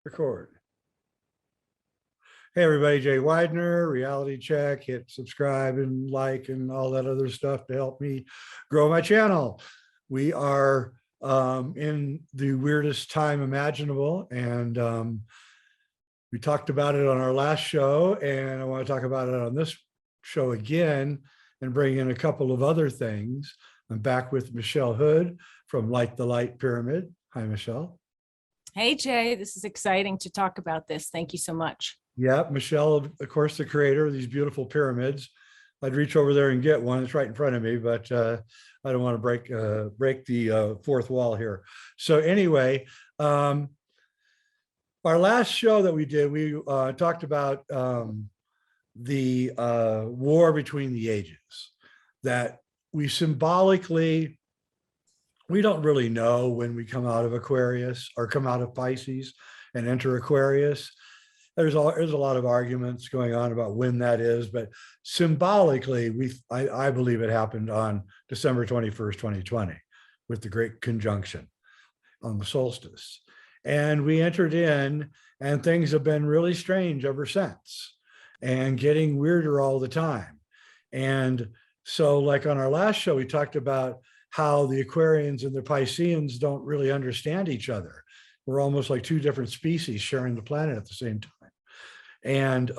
Record. Hey everybody, Jay Weidner, Reality Check. Hit subscribe and like and all that other stuff to help me grow my channel. We are in the weirdest time imaginable, and we talked about it on our last show, and I want to talk about it on this show again and bring in a couple of other things. I'm back with Michelle Hood from Light the Light Pyramid. Hi, Michelle. Hey, Jay, this is exciting to talk about this. Thank you so much. Yeah, Michelle, of course, the creator of these beautiful pyramids. I'd reach over there and get one. It's right in front of me, but I don't want to break the fourth wall here. So anyway, our last show that we did, we talked about the war between the ages, that we symbolically, we don't really know when we come out of Aquarius or come out of Pisces and enter Aquarius. There's a lot of arguments going on about when that is, but symbolically, I believe it happened on December 21st, 2020, with the Great Conjunction on the solstice. And we entered in, and things have been really strange ever since, and getting weirder all the time. And so, like on our last show, we talked about how the Aquarians and the Pisceans don't really understand each other. We're almost like two different species sharing the planet at the same time. And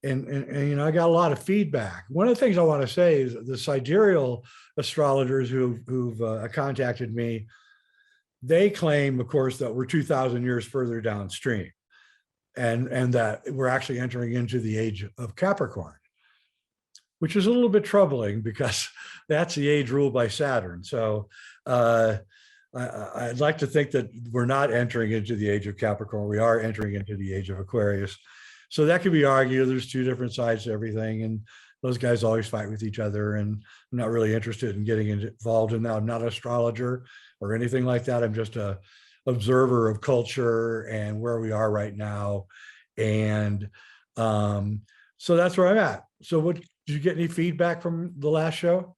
you know, I got a lot of feedback. One of the things I want to say is the sidereal astrologers who've contacted me, they claim, of course, that we're 2,000 years further downstream, and that we're actually entering into the age of Capricorn, which is a little bit troubling because that's the age ruled by Saturn. So I'd like to think that we're not entering into the age of Capricorn. We are entering into the age of Aquarius. So that could be argued. There's two different sides to everything, and those guys always fight with each other, and I'm not really interested in getting involved in that. I'm not an astrologer or anything like that. I'm just a observer of culture and where we are right now. And so that's where I'm at. So what, did you get any feedback from the last show?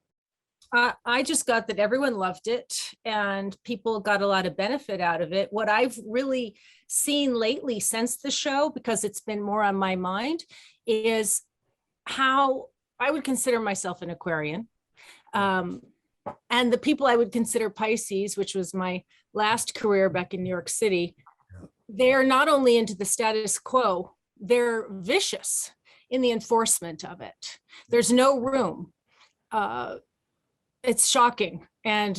I just got that everyone loved it and people got a lot of benefit out of it. What I've really seen lately since the show, because it's been more on my mind, is how I would consider myself an Aquarian. And the people I would consider Pisces, which was my last career back in New York City, they're not only into the status quo, they're vicious in the enforcement of it. There's no room. It's shocking, and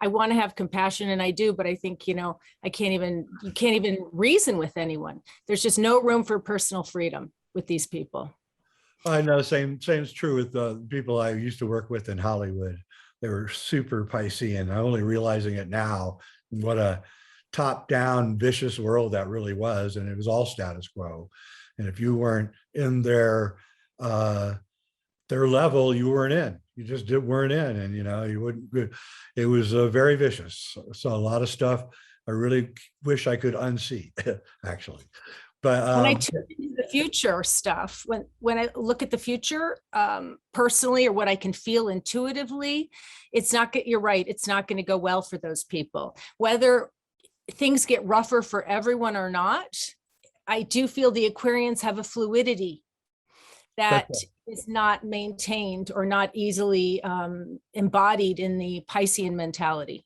I want to have compassion, and I do, but I think, you know, you can't even reason with anyone. There's just no room for personal freedom with these people. I know, same's true with the people I used to work with in Hollywood. They were super Piscean. I'm only realizing it now, what a top-down vicious world that really was, and it was all status quo. And if you weren't in their level, you weren't in. You just weren't in, and you know, you wouldn't. It was very vicious. So a lot of stuff I really wish I could unsee, actually. But when I tune into the future stuff, when I look at the future personally, or what I can feel intuitively, it's not. You're right. It's not going to go well for those people. Whether things get rougher for everyone or not, I do feel the Aquarians have a fluidity that is not maintained or not easily embodied in the Piscean mentality.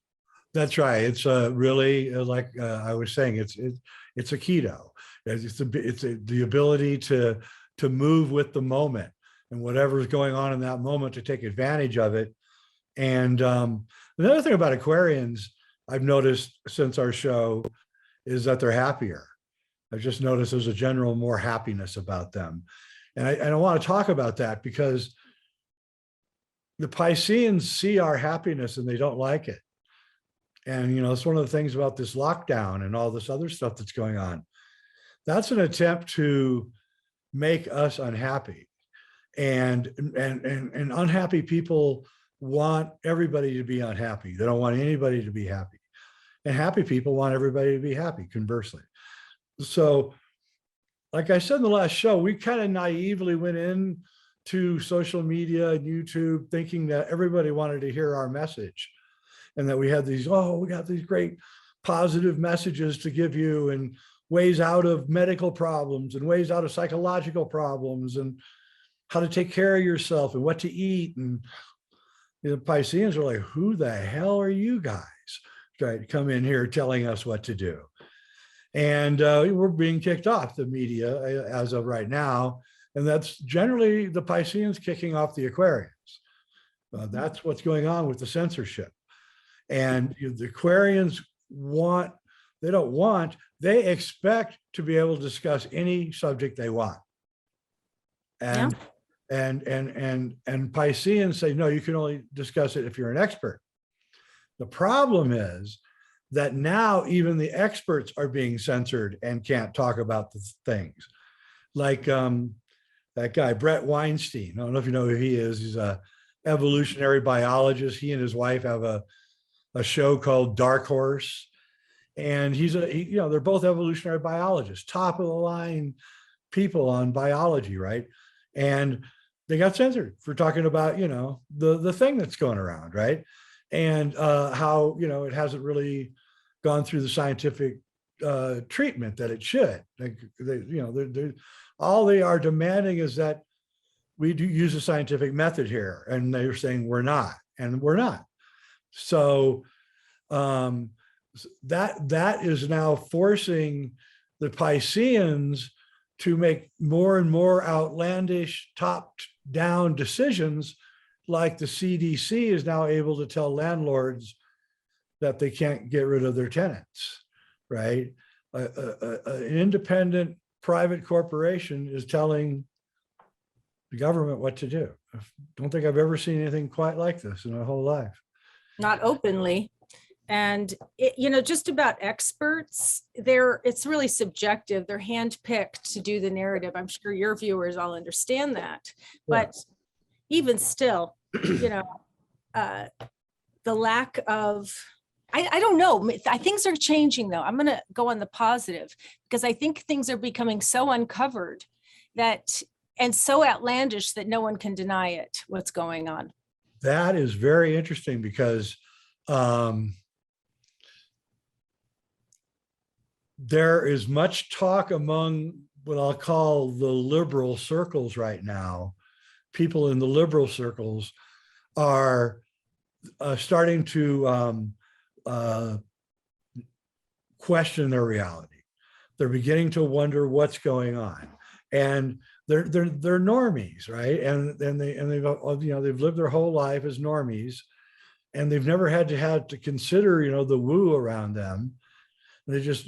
That's right. It's really like I was saying. It's a keto. It's the ability to move with the moment and whatever's going on in that moment, to take advantage of it. And another thing about Aquarians I've noticed since our show is that they're happier. I've just noticed there's a general more happiness about them. And I want to talk about that because the Pisceans see our happiness and they don't like it. And, you know, it's one of the things about this lockdown and all this other stuff that's going on. That's an attempt to make us unhappy. And unhappy people want everybody to be unhappy. They don't want anybody to be happy. And happy people want everybody to be happy, conversely. So, like I said in the last show, we kind of naively went in to social media and YouTube thinking that everybody wanted to hear our message, and that we had these, oh, we got these great positive messages to give you, and ways out of medical problems and ways out of psychological problems, and how to take care of yourself and what to eat. And the Pisceans are like, who the hell are you guys trying to come in here telling us what to do? And we're being kicked off the media as of right now. And that's generally the Pisceans kicking off the Aquarians. That's what's going on with the censorship. And the Aquarians they expect to be able to discuss any subject they want. And and Pisceans say, no, you can only discuss it if you're an expert. The problem is that now even the experts are being censored and can't talk about the things. Like that guy, Brett Weinstein. I don't know if you know who he is. He's a evolutionary biologist. He and his wife have a show called Dark Horse. And they're both evolutionary biologists, top of the line people on biology, right? And they got censored for talking about, the thing that's going around, right? And how, it hasn't really gone through the scientific treatment that it should. Like all they are demanding is that we do use a scientific method here, and they're saying we're not, and we're not. So that is now forcing the Pisceans to make more and more outlandish top-down decisions, like the CDC is now able to tell landlords that they can't get rid of their tenants, right? An independent private corporation is telling the government what to do. I don't think I've ever seen anything quite like this in my whole life. Not openly. And just about experts, it's really subjective. They're handpicked to do the narrative. I'm sure your viewers all understand that. Yeah. But even still, the lack of, I don't know. Things are changing though. I'm going to go on the positive, because I think things are becoming so uncovered and so outlandish that no one can deny it, what's going on. That is very interesting, because there is much talk among what I'll call the liberal circles right now. People in the liberal circles are starting to question their reality. They're beginning to wonder what's going on, and they're normies, right? And they've lived their whole life as normies, and they've never had to consider the woo around them. They just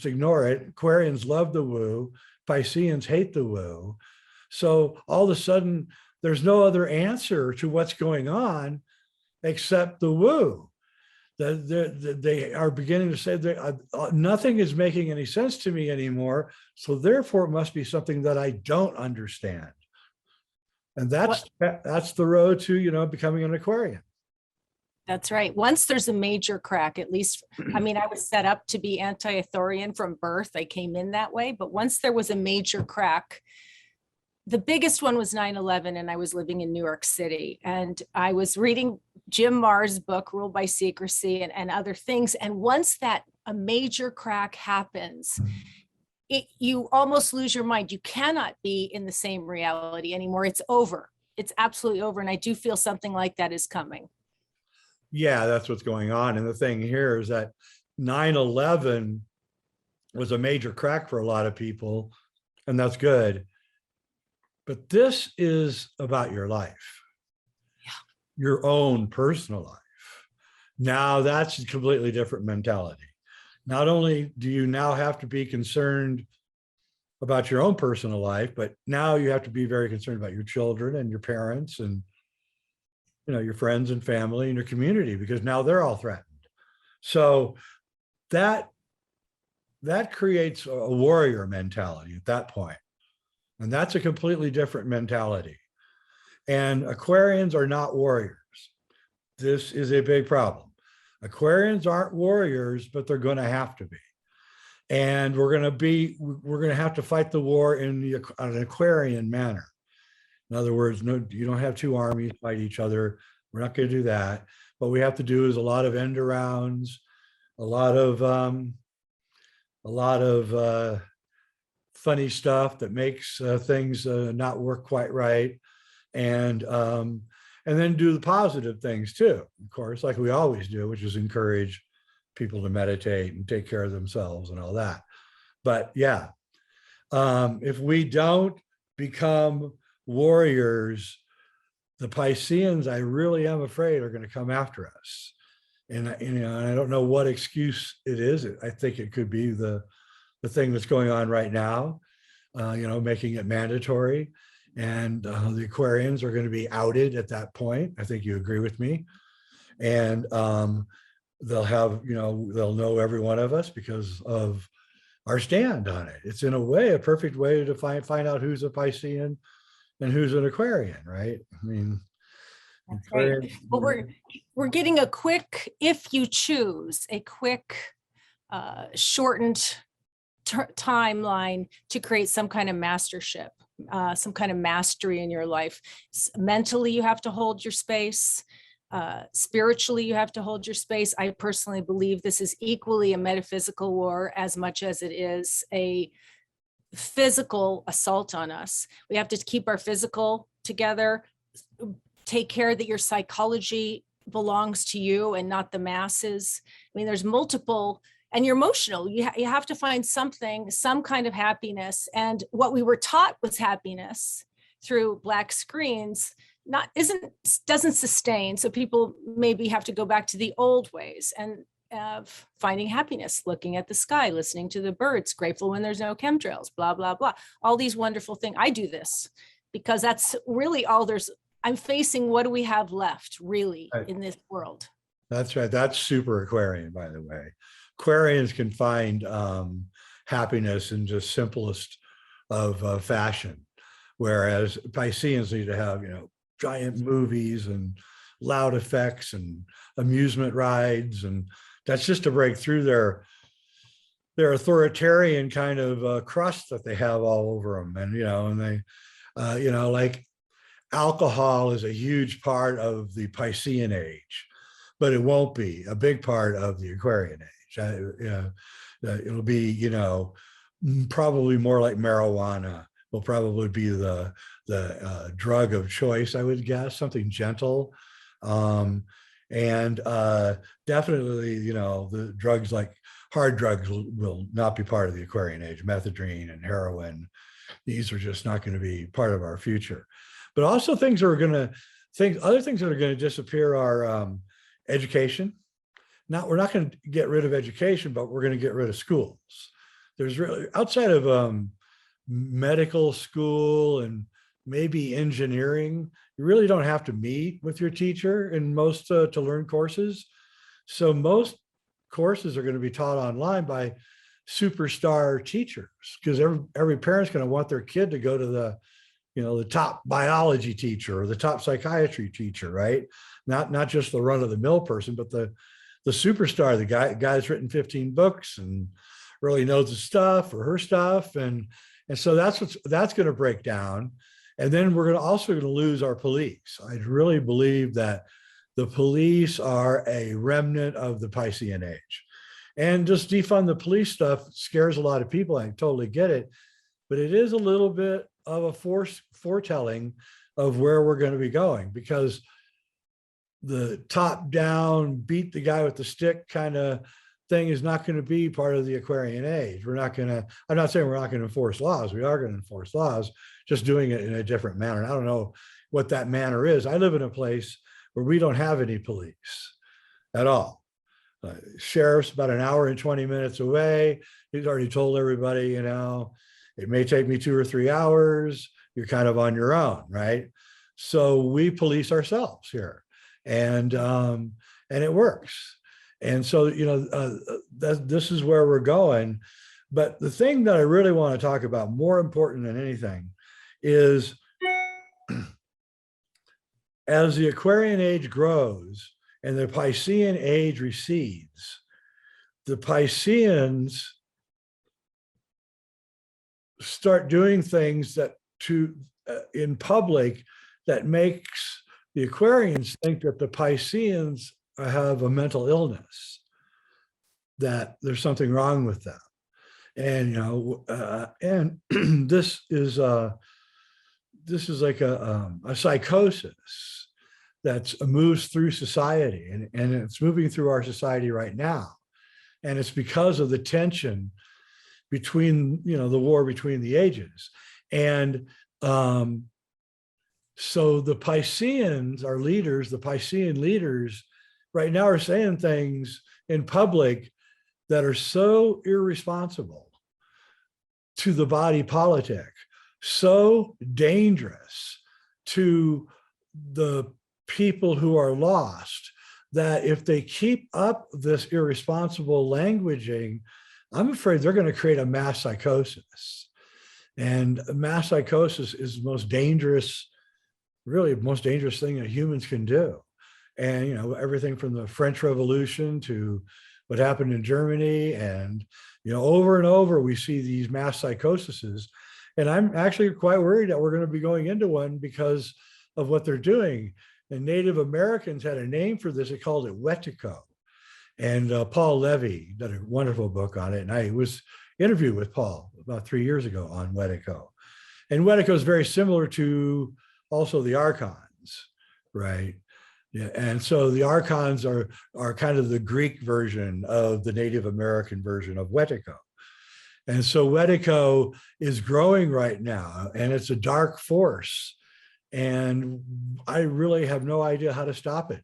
ignore it. Aquarians love the woo. Pisceans hate the woo. So all of a sudden, there's no other answer to what's going on except the woo. They are beginning to say nothing is making any sense to me anymore. So therefore, it must be something that I don't understand. And that's the road to becoming an Aquarian. That's right. Once there's a major crack, at least, I was set up to be anti-authorian from birth. I came in that way. But once there was a major crack, the biggest one was 9/11, and I was living in New York City. And I was reading Jim Marr's book, Ruled by Secrecy, and other things. And once a major crack happens, you almost lose your mind. You cannot be in the same reality anymore. It's over. It's absolutely over. And I do feel something like that is coming. Yeah, that's what's going on. And the thing here is that 9/11 was a major crack for a lot of people, and that's good. But this is about your life, your own personal life. Now that's a completely different mentality. Not only do you now have to be concerned about your own personal life, but now you have to be very concerned about your children and your parents and your friends and family and your community, because now they're all threatened. So that creates a warrior mentality at that point. And that's a completely different mentality. And Aquarians are not warriors. This is a big problem. Aquarians aren't warriors, but they're going to have to be. And we're going to have to fight the war in an Aquarian manner. In other words, no, you don't have two armies fight each other. We're not going to do that. What we have to do is a lot of end arounds, a lot of funny stuff that makes things not work quite right, and then do the positive things too, of course, like we always do, which is encourage people to meditate and take care of themselves and all that. But yeah, if we don't become warriors, the Pisceans, I really am afraid, are going to come after us. And I don't know what excuse it is. I think it could be the thing that's going on right now, making it mandatory. And the Aquarians are going to be outed at that point. I think you agree with me. And they'll have, they'll know every one of us because of our stand on it. It's in a way a perfect way to find out who's a Piscean and who's an Aquarian, right? I mean, That's right. Well, we're getting a quick, if you choose, a quick shortened timeline to create some kind of mastership, some kind of mastery in your life. Mentally, you have to hold your space. Spiritually, you have to hold your space. I personally believe this is equally a metaphysical war as much as it is a physical assault on us. We have to keep our physical together, take care that your psychology belongs to you and not the masses. I mean, there's multiple, and you're emotional. You have to find something, some kind of happiness. And what we were taught was happiness through black screens doesn't sustain. So people maybe have to go back to the old ways and finding happiness, looking at the sky, listening to the birds, grateful when there's no chemtrails, blah, blah, blah. All these wonderful things. I do this because that's really all I'm facing what do we have left really in this world. That's right. That's super Aquarian, by the way. Aquarians can find happiness in just simplest of fashion, whereas Pisceans need to have, giant movies and loud effects and amusement rides, and that's just to break through their authoritarian kind of crust that they have all over them. And they like alcohol is a huge part of the Piscean age, but it won't be a big part of the Aquarian age. It'll be probably more like marijuana will probably be the drug of choice, I would guess, something gentle. And definitely, the drugs like hard drugs will not be part of the Aquarian age. Methadone and heroin, these are just not going to be part of our future. But also other things that are going to disappear are education. We're not going to get rid of education, but we're going to get rid of schools. There's really, outside of medical school and maybe engineering, you really don't have to meet with your teacher in most to learn courses. So most courses are going to be taught online by superstar teachers, because every parent's going to want their kid to go to the top biology teacher or the top psychiatry teacher, right? Not just the run of the mill person, but the superstar, the guy's written 15 books and really knows his stuff or her stuff. And so that's going to break down. And then we're also going to lose our police. I really believe that the police are a remnant of the Piscean age. And just defund the police stuff scares a lot of people. I totally get it. But it is a little bit of a foretelling of where we're going to be going, because the top down, beat the guy with the stick kind of thing is not going to be part of the Aquarian age. I'm not saying we're not going to enforce laws. We are going to enforce laws, just doing it in a different manner. And I don't know what that manner is. I live in a place where we don't have any police at all. Sheriff's about an hour and 20 minutes away. He's already told everybody, it may take me 2 or 3 hours. You're kind of on your own, right? So we police ourselves here, and it works. And so, this is where we're going. But the thing that I really want to talk about, more important than anything, is as the Aquarian age grows and the Piscean age recedes, the Pisceans start doing things that in public that makes the Aquarians think that the Pisceans have a mental illness. that there's something wrong with them. And, and this is like a psychosis that moves through society, and it's moving through our society right now. And it's because of the tension between, the war between the ages. And so the Pisceans, our leaders, the Piscean leaders right now are saying things in public that are so irresponsible to the body politic, so dangerous to the people who are lost, that if they keep up this irresponsible languaging, I'm afraid they're going to create a mass psychosis. And mass psychosis is the most dangerous, really most dangerous thing that humans can do. And, everything from the French Revolution to what happened in Germany, and, over and over, we see these mass psychoses. And I'm actually quite worried that we're going to be going into one because of what they're doing. And Native Americans had a name for this. They called it Wetico. And Paul Levy did a wonderful book on it. And I was interviewed with Paul about 3 years ago on Wetico. And Wetico is very similar to also the archons, right? Yeah, and so the archons are kind of the Greek version of the Native American version of Wetico. And so Wetico is growing right now, and it's a dark force. And I really have no idea how to stop it.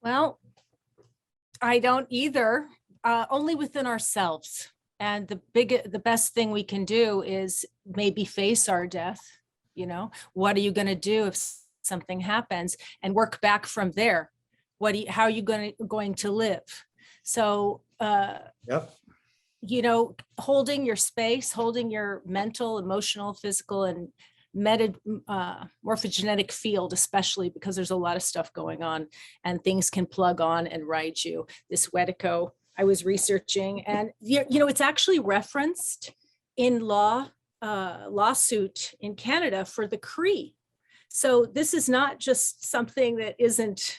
Well, I don't either, only within ourselves. And the best thing we can do is maybe face our death. What are you going to do if something happens, and work back from there? How are you going to live? So, Yep. Holding your space, holding your mental, emotional, physical, and morphogenetic field, especially because there's a lot of stuff going on and things can plug on and ride you. This Wetico I was researching, and it's actually referenced in lawsuit in Canada for the Cree. So this is not just something that isn't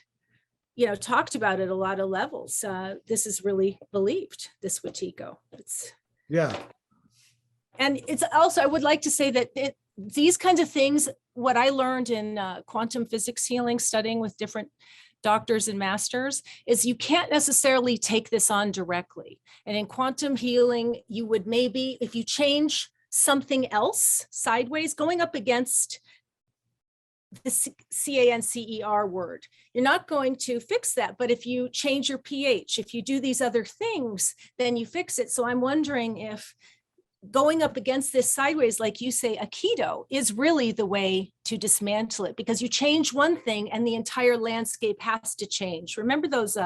talked about at a lot of levels. This is really believed, this Wetico. And it's also, I would like to say that these kinds of things, what I learned in quantum physics healing, studying with different doctors and masters, is you can't necessarily take this on directly. And in quantum healing, you would maybe, if you change something else sideways, going up against the CANCER word, you're not going to fix that. But if you change your pH, if you do these other things, then you fix it. So I'm wondering if going up against this sideways, like you say, Aikido is really the way to dismantle it, because you change one thing and the entire landscape has to change. Remember those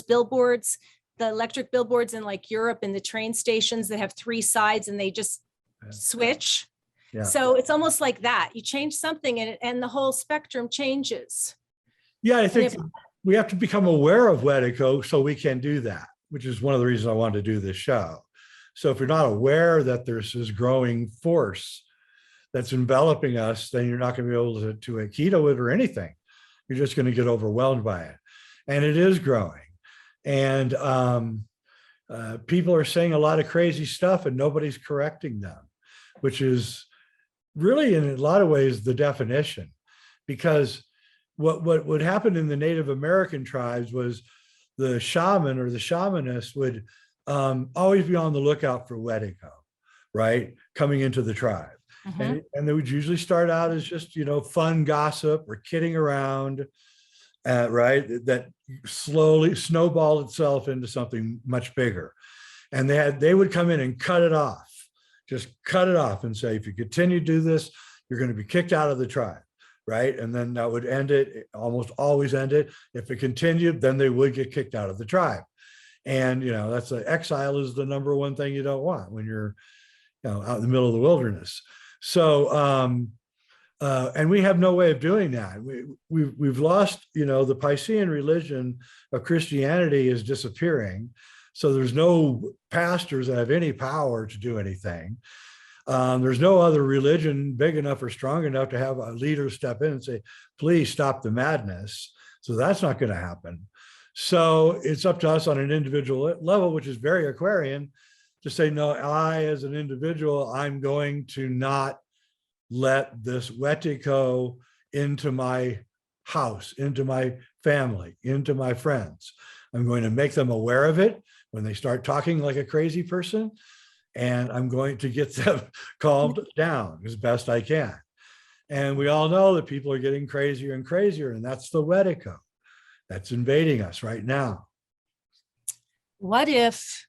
billboards, the electric billboards in like Europe, and the train stations that have 3 sides and they just switch? Yeah. So it's almost like that. You change something and the whole spectrum changes. Yeah, I think we have to become aware of Wetico so we can do that, which is one of the reasons I wanted to do this show. So if you're not aware that there's this growing force that's enveloping us, then you're not going to be able to Aikido it or anything. You're just going to get overwhelmed by it. And it is growing. And people are saying a lot of crazy stuff and nobody's correcting them, which is really in a lot of ways the definition. Because what would happen in the Native American tribes was the shaman or the shamanist would always be on the lookout for Wetico, right? Coming into the tribe. Mm-hmm. And they would usually start out as just, fun gossip or kidding around, right? That slowly snowballed itself into something much bigger. And they would come in and cut it off, just cut it off and say, if you continue to do this, you're going to be kicked out of the tribe, right? And then that would end it, almost always end it. If it continued, then they would get kicked out of the tribe. And, that's exile is the number one thing you don't want when you're, out in the middle of the wilderness. So, and we have no way of doing that. We've lost, the Piscean religion of Christianity is disappearing. So there's no pastors that have any power to do anything. There's no other religion big enough or strong enough to have a leader step in and say, please stop the madness. So that's not going to happen. So it's up to us on an individual level, which is very Aquarian, to say, no, I, as an individual, I'm going to not let this Wetico into my house, into my family, into my friends. I'm going to make them aware of it when they start talking like a crazy person, and I'm going to get them calmed down as best I can. And we all know that people are getting crazier and crazier, and that's the Wetico that's invading us right now. What if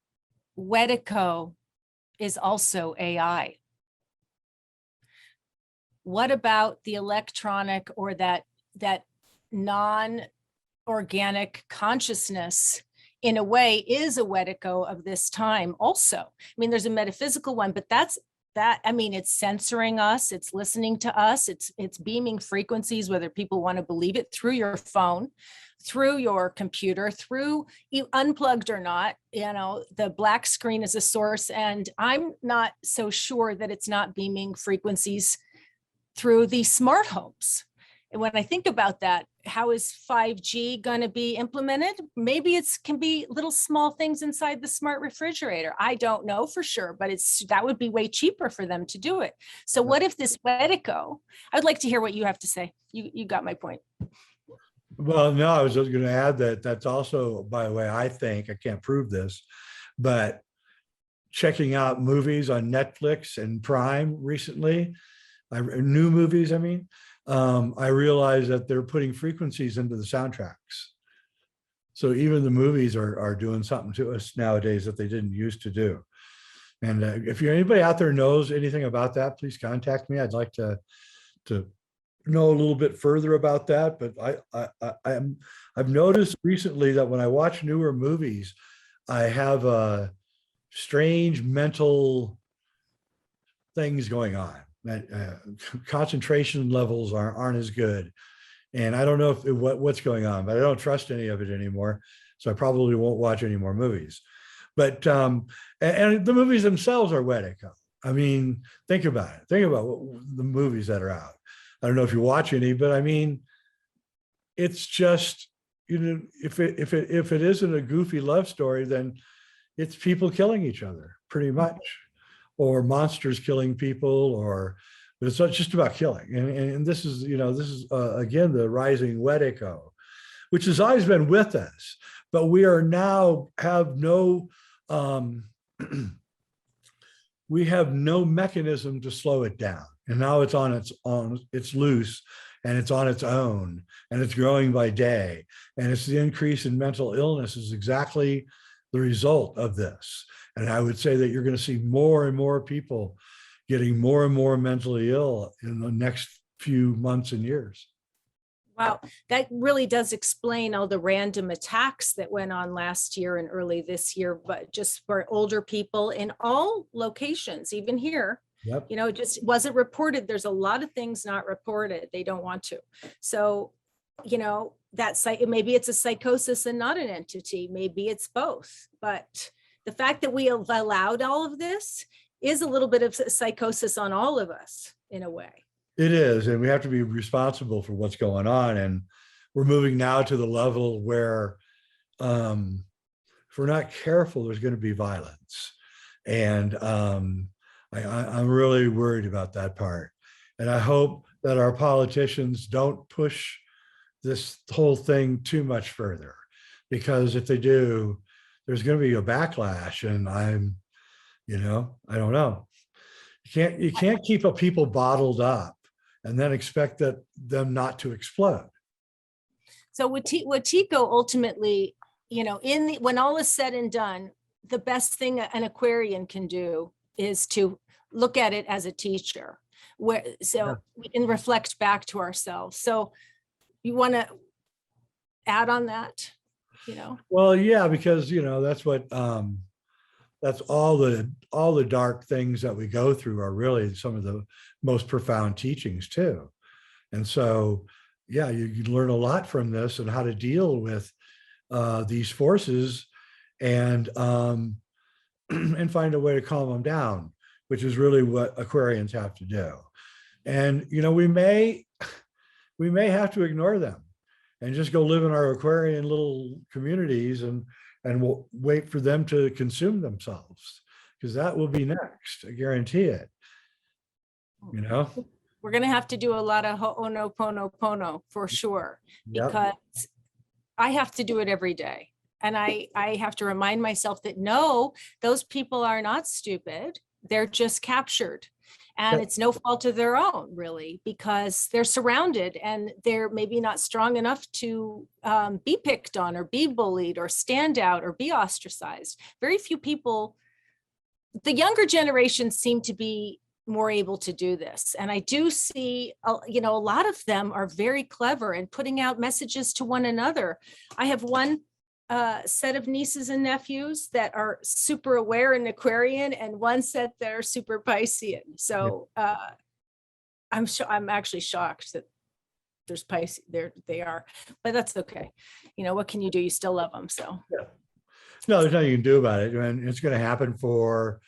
Wetico is also AI? What about the electronic or that non-organic consciousness in a way is a Wetico of this time also? I mean, there's a metaphysical one, but I mean, it's censoring us, it's listening to us, it's beaming frequencies, whether people want to believe it, through your phone, through your computer, through you unplugged or not, the black screen is a source. And I'm not so sure that it's not beaming frequencies through the smart homes. And when I think about that, how is 5G going to be implemented? Maybe it can be little small things inside the smart refrigerator. I don't know for sure, but that would be way cheaper for them to do it. So what if this Wetico, I'd like to hear what you have to say. You got my point. Well, no, I was just going to add that that's also, by the way, I think, I can't prove this, but checking out movies on Netflix and Prime recently, new movies, I mean, I realized that they're putting frequencies into the soundtracks. So even the movies are doing something to us nowadays that they didn't used to do. And if anybody out there knows anything about that, please contact me. I'd like to know a little bit further about that. But I've noticed recently that when I watch newer movies, I have strange mental things going on. Concentration levels aren't as good, and I don't know what's going on, but I don't trust any of it anymore, so I probably won't watch any more movies. But and the movies themselves are Wetico. I mean, think about it. Think about the movies that are out. I don't know if you watch any, but I mean, it's just, if it isn't a goofy love story, then it's people killing each other, pretty much, or monsters killing people, but it's not just about killing. And this is, again, the rising Wetico, which has always been with us, but we are now have no, we have no mechanism to slow it down. And now it's it's loose, and it's on its own, and it's growing by day. And it's the increase in mental illness is exactly the result of this. And I would say that you're going to see more and more people getting more and more mentally ill in the next few months and years. Wow, that really does explain all the random attacks that went on last year and early this year, but just for older people in all locations, even here. Yep. It just wasn't reported. There's a lot of things not reported. They don't want to. So, maybe it's a psychosis and not an entity. Maybe it's both. But the fact that we have allowed all of this is a little bit of psychosis on all of us in a way. It is, and we have to be responsible for what's going on. And we're moving now to the level where if we're not careful, there's going to be violence. And I'm really worried about that part. And I hope that our politicians don't push this whole thing too much further, because if they do, there's going to be a backlash. And I don't know. You can't keep people bottled up and then expect them not to explode. So Wetico ultimately, when all is said and done, the best thing an Aquarian can do is to look at it as a teacher, we can reflect back to ourselves. So you want to add on that, Well, yeah, because that's what that's all the dark things that we go through are really some of the most profound teachings too. And so, yeah, you learn a lot from this and how to deal with these forces, and and find a way to calm them down, which is really what Aquarians have to do. And we may have to ignore them, and just go live in our Aquarian little communities, and we'll wait for them to consume themselves, because that will be next. I guarantee it. You know? We're going to have to do a lot of ho'onoponopono for sure, Yep. because I have to do it every day. And I have to remind myself that no, those people are not stupid. They're just captured. And it's no fault of their own, really, because they're surrounded and they're maybe not strong enough to be picked on or be bullied or stand out or be ostracized. Very few people, the younger generation seem to be more able to do this. And I do see, you know, a lot of them are very clever in putting out messages to one another. I have one set of nieces and nephews that are super aware and Aquarian, and one set that are super Piscean. So I'm actually shocked that there's Pisces there. They are, but that's okay. You know, what can you do? You still love them. So No, there's nothing you can do about it. And it's going to happen for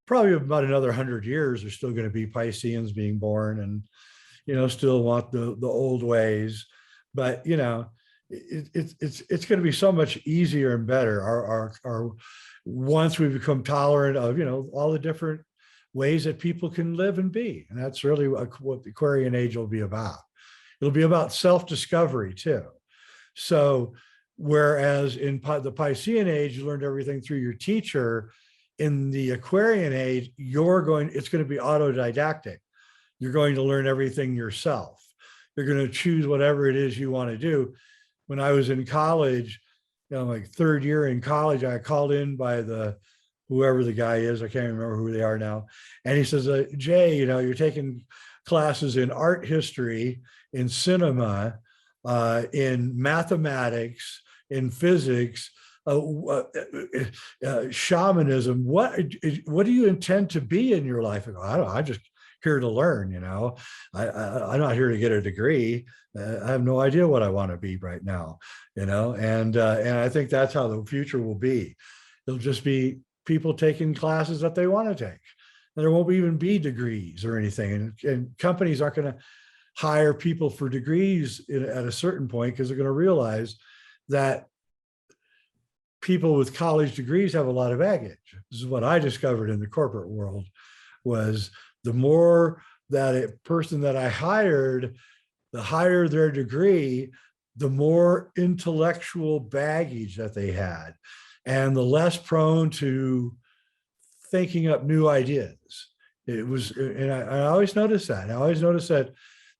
probably about another 100 years. There's still going to be Pisceans being born, and, you know, still want the old ways. But, you know, it's going to be so much easier and better. Our once we become tolerant of, you know, all the different ways that people can live and be. And that's really what the Aquarian age will be about. It'll be about self-discovery too. So whereas in the Piscean age, you learned everything through your teacher, in the Aquarian age, it's going to be autodidactic. You're going to learn everything yourself. You're going to choose whatever it is you want to do. When I was in college, you know, like third year in college, I called in by whoever the guy is, I can't remember who they are now. And he says, Jay, you know, you're taking classes in art history, in cinema, in mathematics, in physics, shamanism. What do you intend to be in your life? I go, I don't know, I'm just here to learn, you know. I'm not here to get a degree. I have no idea what I want to be right now, you know. And I think that's how the future will be. It'll just be people taking classes that they want to take. And there won't even be degrees or anything. And companies aren't going to hire people for degrees at a certain point, because they're going to realize that people with college degrees have a lot of baggage. This is what I discovered in the corporate world, was the more that a person that I hired, the higher their degree, the more intellectual baggage that they had, and the less prone to thinking up new ideas. It was, and I always noticed that. I always noticed that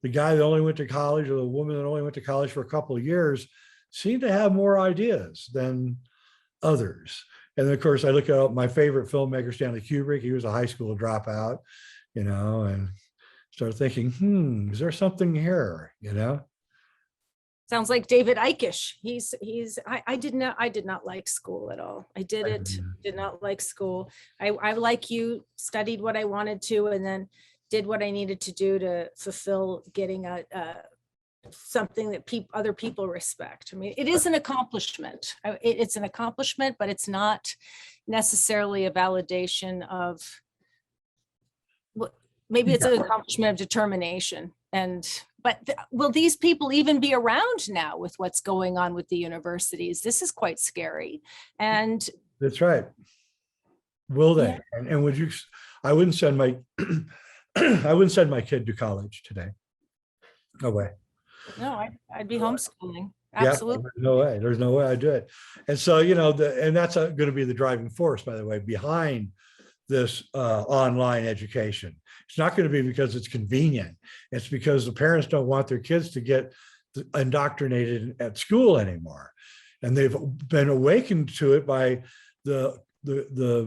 the guy that only went to college, or the woman that only went to college for a couple of years, seemed to have more ideas than others. And of course, I look at my favorite filmmaker, Stanley Kubrick. He was a high school dropout, you know, and started thinking, is there something here, you know? sounds like David Ickish. I did not like school at all. Did not like school. I like you, studied what I wanted to, and then did what I needed to do to fulfill getting something that other people respect. I mean, it is an accomplishment. It's an accomplishment, but it's not necessarily a validation of, maybe it's an accomplishment of determination. But will these people even be around now with what's going on with the universities? This is quite scary. And that's right. Will they? Yeah. And would you? I wouldn't send my kid to college today. No way. No, I'd be homeschooling. Absolutely. Yeah, no way. There's no way I'd do it. And so, you know, and that's going to be the driving force, by the way, behind this online education. It's not going to be because it's convenient. It's because the parents don't want their kids to get indoctrinated at school anymore. And they've been awakened to it by the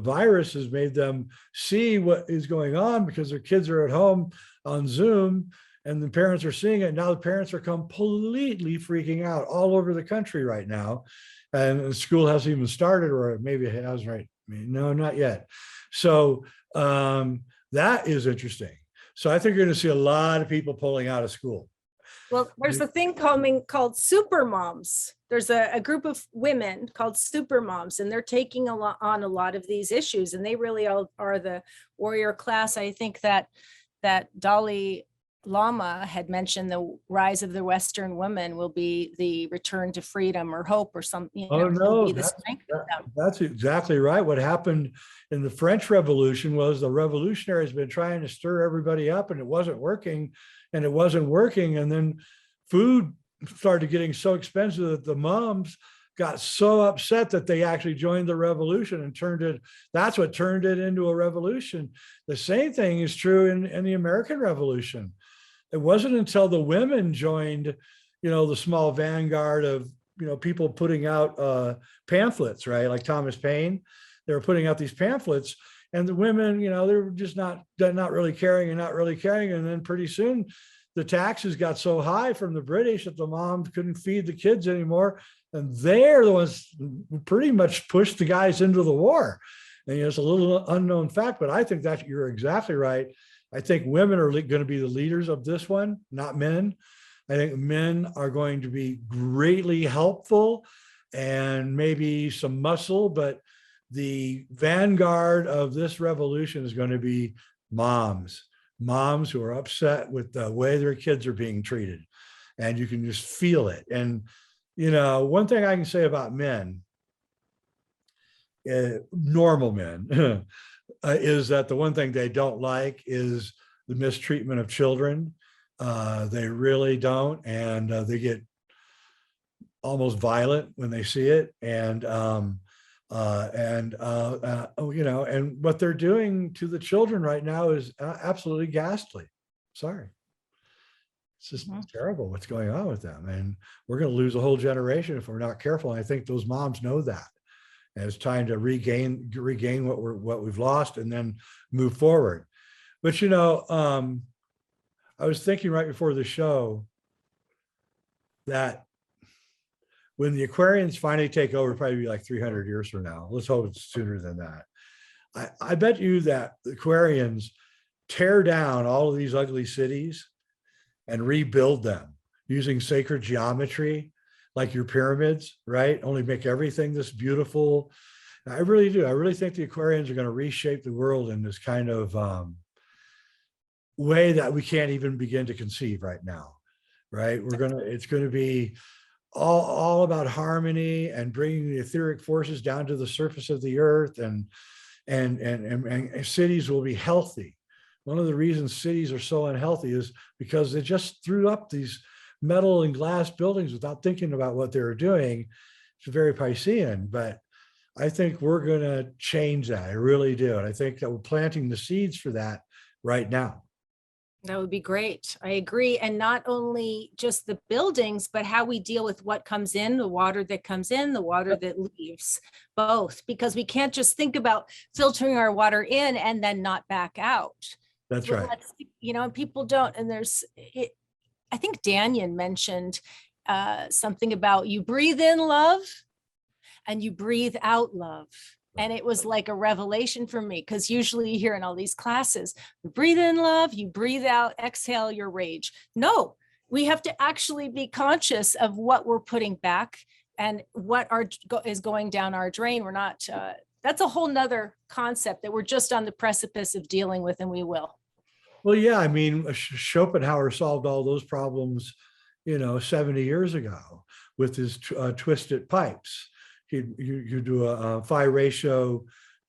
virus has made them see what is going on, because their kids are at home on Zoom and the parents are seeing it. Now the parents are completely freaking out all over the country right now. And the school hasn't even started, or maybe it has, right? I mean, no, not yet. So that is interesting. So I think you're going to see a lot of people pulling out of school. Well, there's a thing called super moms. There's a group of women called super moms, and they're taking on a lot of these issues, and they really are the warrior class. I think that Dolly Lama had mentioned the rise of the Western woman will be the return to freedom or hope or something. Oh, Will no, be the strength of them. that's exactly right. What happened in the French Revolution was the revolutionaries been trying to stir everybody up, and it wasn't working, and it wasn't working. And then food started getting so expensive that the moms got so upset that they actually joined the revolution and turned it. That's what turned it into a revolution. The same thing is true in the American Revolution. It wasn't until the women joined, the small vanguard of, people putting out pamphlets, right? Like Thomas Paine, they were putting out these pamphlets, and the women, they were just not really caring and not really caring. And then pretty soon the taxes got so high from the British that the moms couldn't feed the kids anymore. And they're the ones who pretty much pushed the guys into the war. And it's a little unknown fact, but I think that you're exactly right. I think women are going to be the leaders of this one, not men. I think men are going to be greatly helpful and maybe some muscle, but the vanguard of this revolution is going to be moms who are upset with the way their kids are being treated. And you can just feel it. And, one thing I can say about men, normal men, is that the one thing they don't like is the mistreatment of children. They really don't, and they get almost violent when they see it. And what they're doing to the children right now is absolutely ghastly. Sorry. It's just terrible what's going on with them, and we're going to lose a whole generation if we're not careful. And I think those moms know that. And it's time to regain what we've lost and then move forward. But I was thinking right before the show that when the Aquarians finally take over, probably be like 300 years from now. Let's hope it's sooner than that. I bet you that the Aquarians tear down all of these ugly cities and rebuild them using sacred geometry, like your pyramids, right? Only make everything this beautiful. I really do. I really think the Aquarians are going to reshape the world in this kind of way that we can't even begin to conceive right now, right? It's going to be all about harmony and bringing the etheric forces down to the surface of the earth, and cities will be healthy. One of the reasons cities are so unhealthy is because they just threw up these metal and glass buildings without thinking about what they were doing. It's very Piscean, but I think we're going to change that. I really do. And I think that we're planting the seeds for that right now. That would be great. I agree. And not only just the buildings, but how we deal with what comes in, the water that comes in, the water that leaves, both, because we can't just think about filtering our water in and then not back out. That's right. People don't. And I think Daniel mentioned something about you breathe in love and you breathe out love. And it was like a revelation for me, because usually you hear in all these classes, you breathe in love, you breathe out, exhale your rage. No, we have to actually be conscious of what we're putting back and what is going down our drain. We're not, that's a whole nother concept that we're just on the precipice of dealing with, and we will. Well, yeah, I mean, Schopenhauer solved all those problems, 70 years ago with his twisted pipes. You do a phi ratio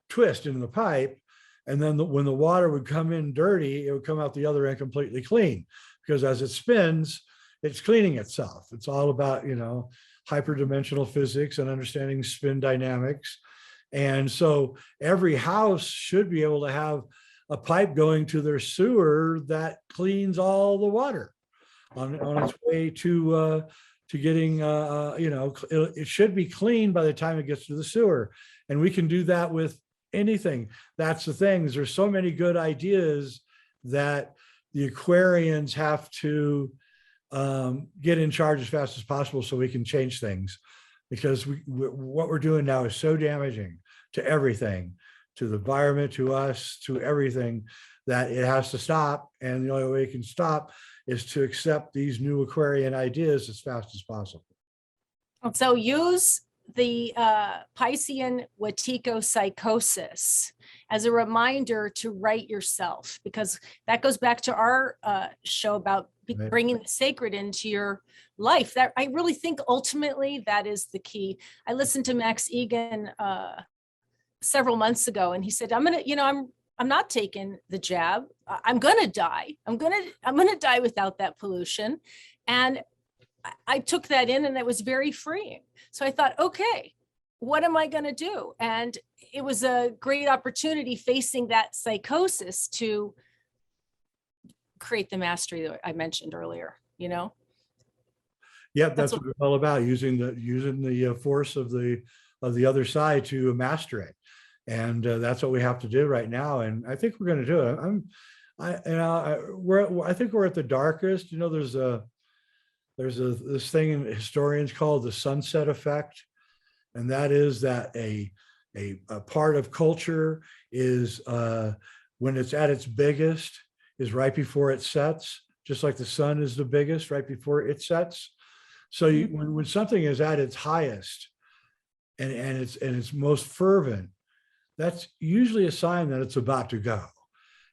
twist in the pipe, and then when the water would come in dirty, it would come out the other end completely clean, because as it spins, it's cleaning itself. It's all about, hyperdimensional physics and understanding spin dynamics. And so every house should be able to have a pipe going to their sewer that cleans all the water on its way to getting, it should be clean by the time it gets to the sewer. And we can do that with anything. That's the thing. There's so many good ideas that the Aquarians have to get in charge as fast as possible so we can change things, because what we're doing now is so damaging to everything, to the environment, to us, to everything, that it has to stop. And the only way it can stop is to accept these new Aquarian ideas as fast as possible. So use the Piscean Wetiko psychosis as a reminder to write yourself, because that goes back to our show about Right. bringing the sacred into your life. That I really think ultimately that is the key. I listened to Max Egan several months ago, and he said, I'm not taking the jab. I'm gonna die. I'm gonna die without that pollution. And I took that in, and it was very freeing. So I thought, okay, what am I gonna do? And it was a great opportunity facing that psychosis to create the mastery that I mentioned earlier, Yeah, that's That's what it's all about, using the force of the other side to master it. And that's what we have to do right now. And I think we're going to do it. I think we're at the darkest. There's this thing in historians call the sunset effect, and that is that a part of culture is when it's at its biggest is right before it sets, just like the sun is the biggest right before it sets. So when something is at its highest and it's most fervent, that's usually a sign that it's about to go,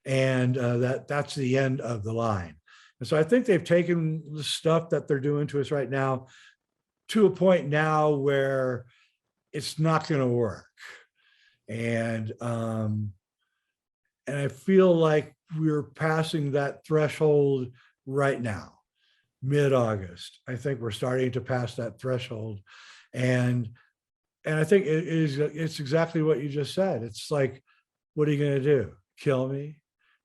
and that's the end of the line. And so I think they've taken the stuff that they're doing to us right now to a point now where it's not going to work. And I feel like we're passing that threshold right now, mid-August. I think we're starting to pass that threshold, and I think it's exactly what you just said. It's like, what are you going to do? Kill me?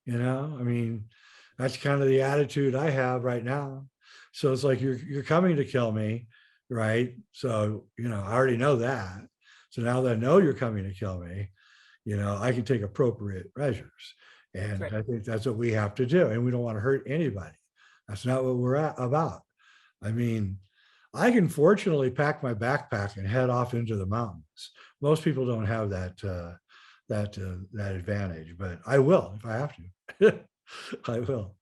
I mean, that's kind of the attitude I have right now. So it's like, you're coming to kill me, right? So, I already know that. So now that I know you're coming to kill me, I can take appropriate measures. And right. I think that's what we have to do. And we don't want to hurt anybody. That's not what we're about. I mean, I can fortunately pack my backpack and head off into the mountains. Most people don't have that advantage, but I will if I have to. I will.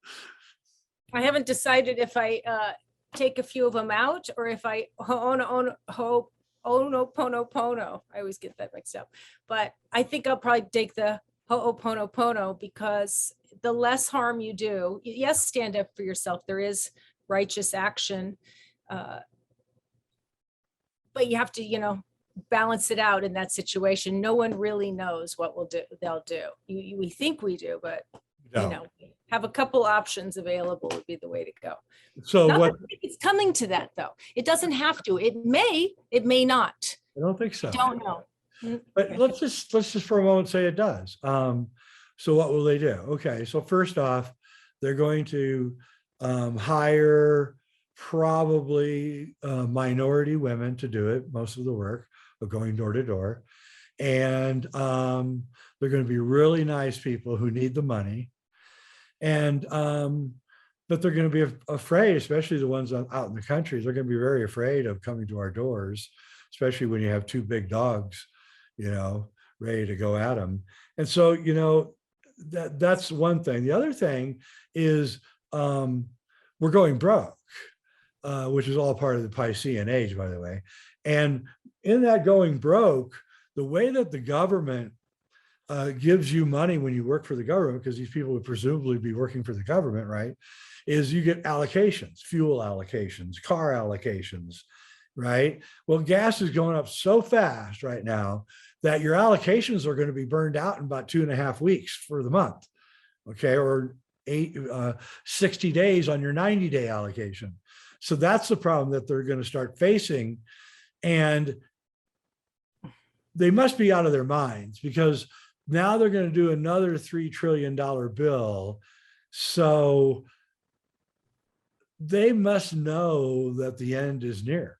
I haven't decided if I take a few of them out or if I Ho'oponopono. I always get that mixed up, but I think I'll probably take the Ho'oponopono, because the less harm you do, yes, stand up for yourself. There is righteous action, but you have to, balance it out in that situation. No one really knows what they'll do. We think we do, but have a couple options available would be the way to go. So what it's coming to that, though. It doesn't have to. It may not. I don't think so. Don't know. But let's just for a moment say it does. So what will they do? Okay, so first off, they're going to hire probably minority women to do it, most of the work of going door to door. And they're going to be really nice people who need the money. And but they're going to be afraid, especially the ones out in the country. They're going to be very afraid of coming to our doors, especially when you have two big dogs, ready to go at them. And so, that's one thing. The other thing is we're going broke, which is all part of the Piscean age, by the way. And in that going broke, the way that the government gives you money when you work for the government, because these people would presumably be working for the government, right, is you get allocations, fuel allocations, car allocations, right? Well, gas is going up so fast right now that your allocations are going to be burned out in about 2.5 weeks for the month, okay, or 60 days on your 90-day allocation. So that's the problem that they're going to start facing. And they must be out of their minds, because now they're going to do another $3 trillion bill. So they must know that the end is near,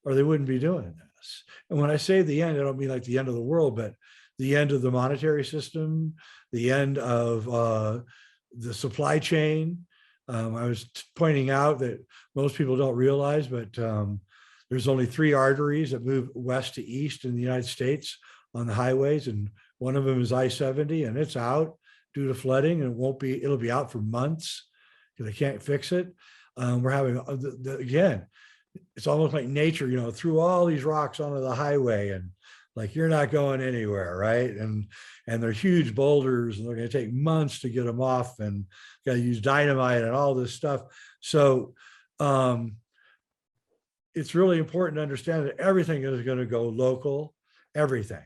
or they wouldn't be doing this. And when I say the end, I don't mean like the end of the world, but the end of the monetary system, the end of the supply chain. I was pointing out that most people don't realize, but there's only 3 arteries that move west to east in the United States on the highways, and one of them is I-70, and it's out due to flooding, and it'll be out for months because they can't fix it. We're having, again, it's almost like nature, threw all these rocks onto the highway, and like, you're not going anywhere, right? And they're huge boulders, and they're going to take months to get them off, and got to use dynamite and all this stuff. So it's really important to understand that everything is going to go local, everything.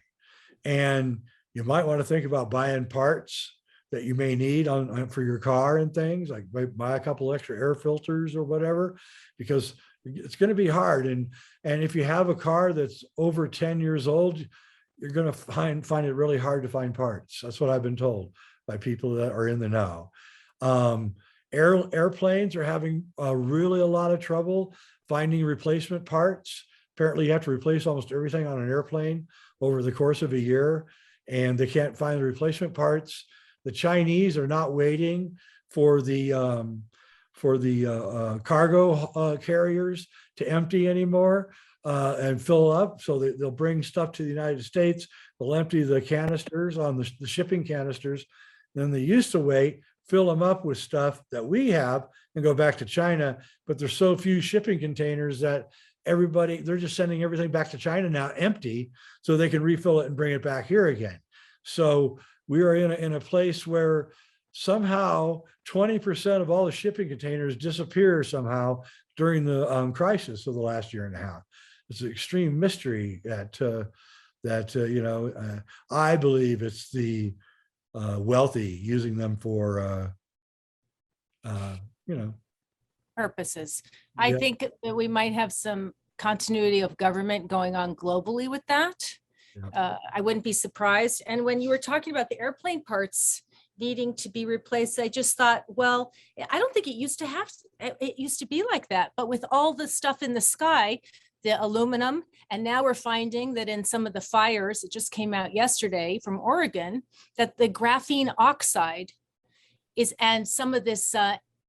And you might want to think about buying parts that you may need for your car and things, like buy a couple extra air filters or whatever, because it's going to be hard. And if you have a car that's over 10 years old, you're going to find it really hard to find parts. That's what I've been told by people that are in the know. Airplanes are having really a lot of trouble finding replacement parts. Apparently, you have to replace almost everything on an airplane over the course of a year, and they can't find the replacement parts. The Chinese are not waiting for the cargo carriers to empty anymore and fill up. So they'll bring stuff to the United States. They'll empty the canisters on the shipping canisters. Then they used to wait, fill them up with stuff that we have, and go back to China. But there's so few shipping containers that they're just sending everything back to China now empty, so they can refill it and bring it back here again. So we are in a place where somehow 20% of all the shipping containers disappear somehow during the crisis of the last year and a half. It's an extreme mystery that I believe it's the wealthy using them for purposes. I Yeah. think that we might have some continuity of government going on globally with that. Yeah. I wouldn't be surprised. And when you were talking about the airplane parts needing to be replaced, I just thought, well, I don't think it used to be like that. But with all the stuff in the sky, the aluminum, and now we're finding that in some of the fires, it just came out yesterday from Oregon, that the graphene oxide and some of this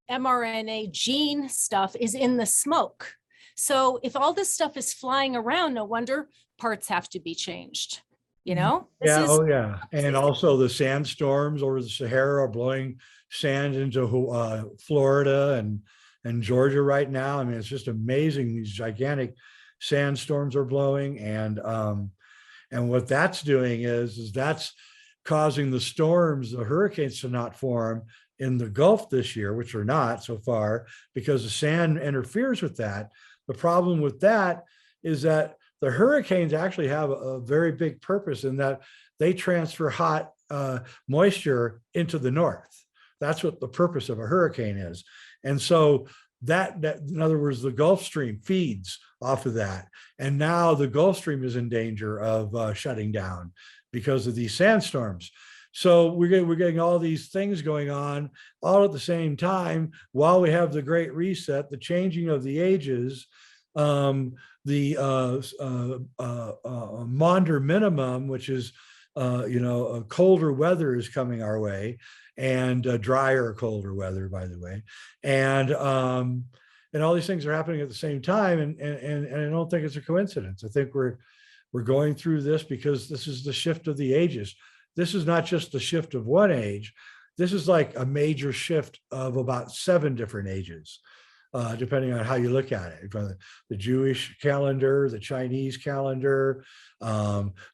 mRNA gene stuff is in the smoke. So if all this stuff is flying around, no wonder parts have to be changed. Yeah. And also the sandstorms over the Sahara are blowing sand into Florida and Georgia right now. I mean, it's just amazing. These gigantic sandstorms are blowing, and what that's doing is that's causing the hurricanes to not form in the Gulf this year, which are not so far, because the sand interferes with that. The problem with that is that the hurricanes actually have a very big purpose in that they transfer hot moisture into the north. That's what the purpose of a hurricane is. And so that in other words, the Gulf Stream feeds off of that. And now the Gulf Stream is in danger of shutting down because of these sandstorms. So we're getting all these things going on all at the same time while we have the Great Reset, the changing of the ages, the Maunder minimum, which is colder weather is coming our way, and drier, colder weather, by the way, and all these things are happening at the same time, and I don't think it's a coincidence. I think we're going through this because this is the shift of the ages. This is not just the shift of one age. This is like a major shift of about 7 different ages, depending on how you look at it. The Jewish calendar, the Chinese calendar,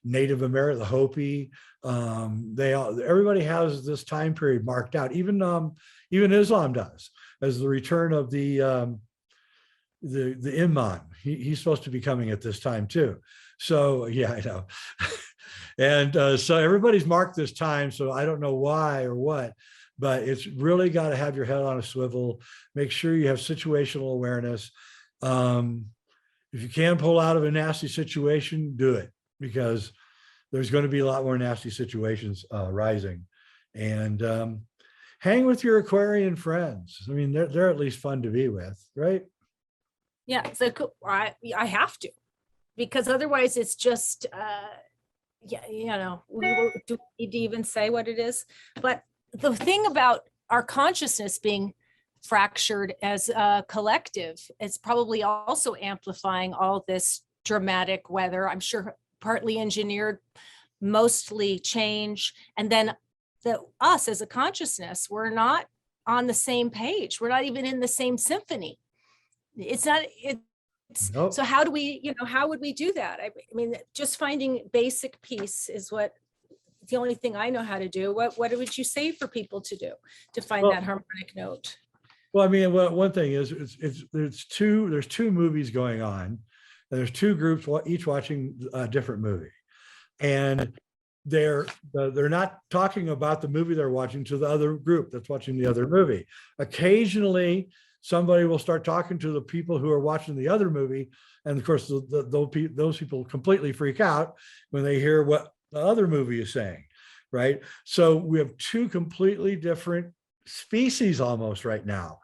Native American, the Hopi, everybody has this time period marked out. Even Islam does, as the return of the Imam. He's supposed to be coming at this time too. So yeah, I know. And so everybody's marked this time. So I don't know why or what, but it's really got to have your head on a swivel. Make sure you have situational awareness. If you can pull out of a nasty situation, do it, because there's going to be a lot more nasty situations rising. And hang with your Aquarian friends. I mean, they're at least fun to be with, right? Yeah, so I have to, because otherwise it's just, do we need to even say what it is? But the thing about our consciousness being fractured as a collective, it's probably also amplifying all this dramatic weather. I'm sure partly engineered, mostly change. And then us as a consciousness, we're not on the same page. We're not even in the same symphony. It's Nope. So how do we, how would we do that? I mean, just finding basic peace is the only thing I know how to do. What would you say for people to do to find Well, that harmonic note? Well, I mean, one thing is there's two movies going on, and there's two groups each watching a different movie, and they're not talking about the movie they're watching to the other group that's watching the other movie. Occasionally, somebody will start talking to the people who are watching the other movie, and of course, those people completely freak out when they hear what the other movie is saying, right? So we have two completely different species almost right now.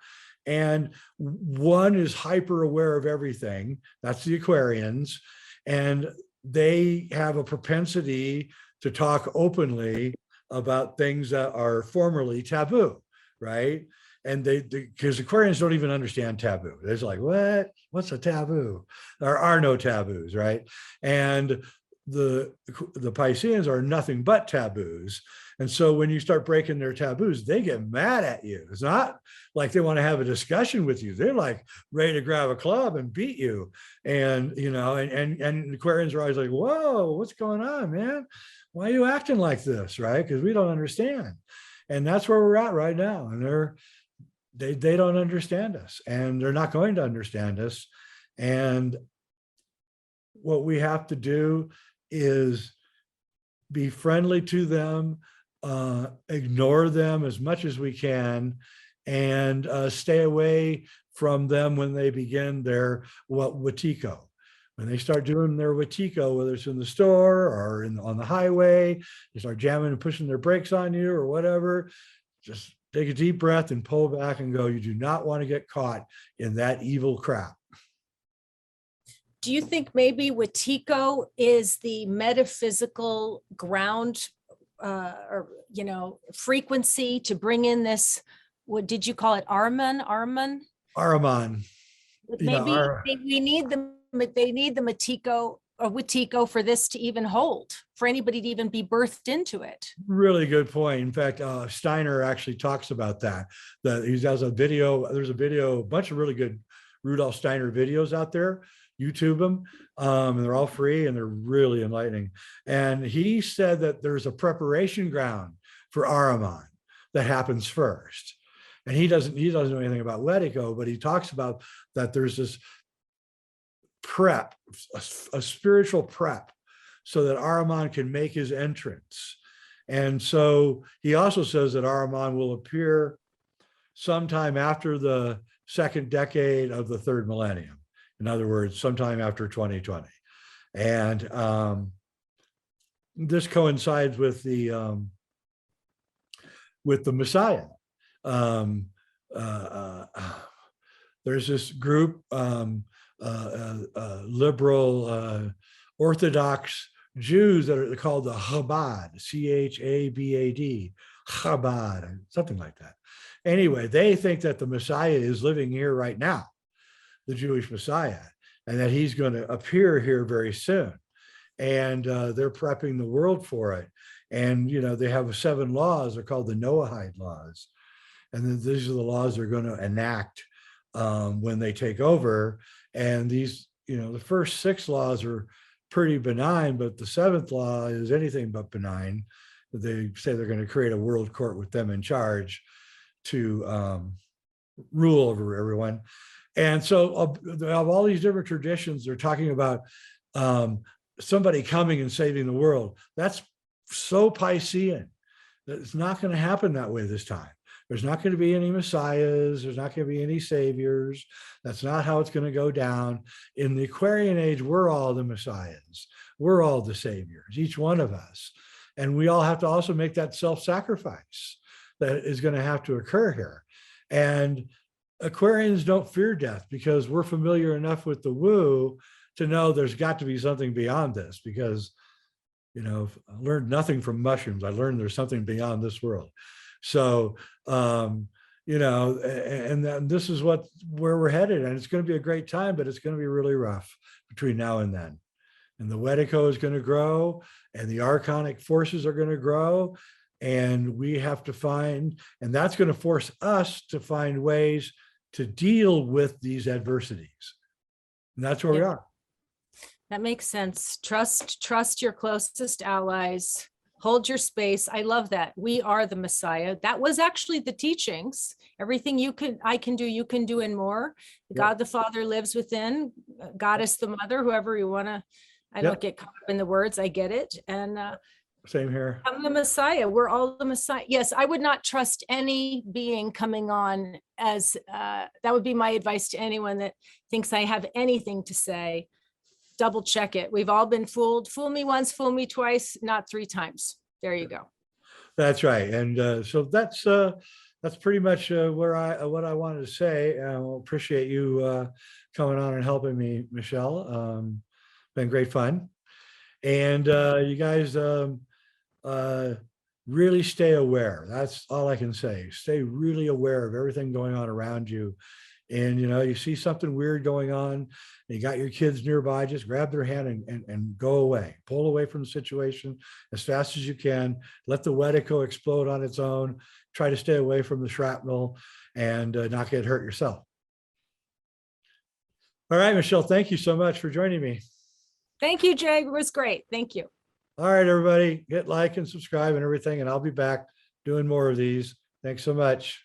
And one is hyper aware of everything. That's the Aquarians. And they have a propensity to talk openly about things that are formerly taboo, right? And because Aquarians don't even understand taboo. They're like, what's a taboo? There are no taboos, right? And the Pisceans are nothing but taboos. And so when you start breaking their taboos, they get mad at you. It's not like they want to have a discussion with you. They're like ready to grab a club and beat you. And, and Aquarians are always like, whoa, what's going on, man? Why are you acting like this, right? Because we don't understand. And that's where we're at right now. And they don't understand us, and they're not going to understand us. And what we have to do is be friendly to them, ignore them as much as we can, and stay away from them when they begin their Wetiko. When they start doing their Wetiko, whether it's in the store or on the highway, they start jamming and pushing their brakes on you or whatever, just take a deep breath and pull back and go, you do not want to get caught in that evil crap. Do you think maybe Wetico is the metaphysical ground or frequency to bring in this? What did you call it? Ahriman? Maybe they need the Wetico or Wetico for this to even hold, for anybody to even be birthed into it. Really good point. In fact, Steiner actually talks about that. That he has a video. There's a bunch of really good Rudolf Steiner videos out there. YouTube them, and they're all free, and they're really enlightening. And he said that there's a preparation ground for Ahriman that happens first. And he doesn't know anything about Wetico, but he talks about that there's this prep, a spiritual prep, so that Ahriman can make his entrance. And so he also says that Ahriman will appear sometime after the second decade of the third millennium. In other words, sometime after 2020. And this coincides with the Messiah. There's this group, liberal Orthodox Jews that are called the Chabad, Chabad, Chabad, something like that. Anyway, they think that the Messiah is living here right now, the Jewish Messiah, and that he's going to appear here very soon. And they're prepping the world for it. And, they have 7 laws. They're called the Noahide laws. And then these are the laws they're going to enact when they take over. And these, the first 6 laws are pretty benign, but the 7th law is anything but benign. They say they're going to create a world court with them in charge to rule over everyone. And so of all these different traditions, they're talking about somebody coming and saving the world. That's so Piscean that it's not going to happen that way this time. There's not going to be any messiahs. There's not going to be any saviors. That's not how it's going to go down. In the Aquarian age, we're all the messiahs. We're all the saviors, each one of us. And we all have to also make that self-sacrifice that is going to have to occur here. And Aquarians don't fear death because we're familiar enough with the woo to know there's got to be something beyond this, because, I learned nothing from mushrooms. I learned there's something beyond this world. So, and this is where we're headed, and it's going to be a great time, but it's going to be really rough between now and then. And the Wetico is going to grow, and the archonic forces are going to grow, and we have to find, and that's going to force us to find ways to deal with these adversities. And that's where we Yeah. are. That makes sense. Trust your closest allies. Hold your space. I love that. We are the Messiah. That was actually the teachings. Everything I can do, you can do and more. Yep. God the Father lives within, Goddess the Mother, whoever you want to. I don't Yep. get caught up in the words. I get it. And Same here. I'm the Messiah. We're all the Messiah. Yes, I would not trust any being coming on as that would be my advice to anyone that thinks I have anything to say. Double check it. We've all been fooled. Fool me once, fool me twice, not 3 times. There you go. That's right. And so that's pretty much what I wanted to say. I appreciate you coming on and helping me, Michelle. Been great fun. And you guys really stay aware. That's all I can say. Stay really aware of everything going on around you. And you see something weird going on, you got your kids nearby, just grab their hand and go away. Pull away from the situation as fast as you can. Let the Wetico explode on its own. Try to stay away from the shrapnel and not get hurt yourself. All right, Michelle, thank you so much for joining me. Thank you, Jay. It was great. Thank you. All right, everybody, hit like and subscribe and everything, and I'll be back doing more of these. Thanks so much.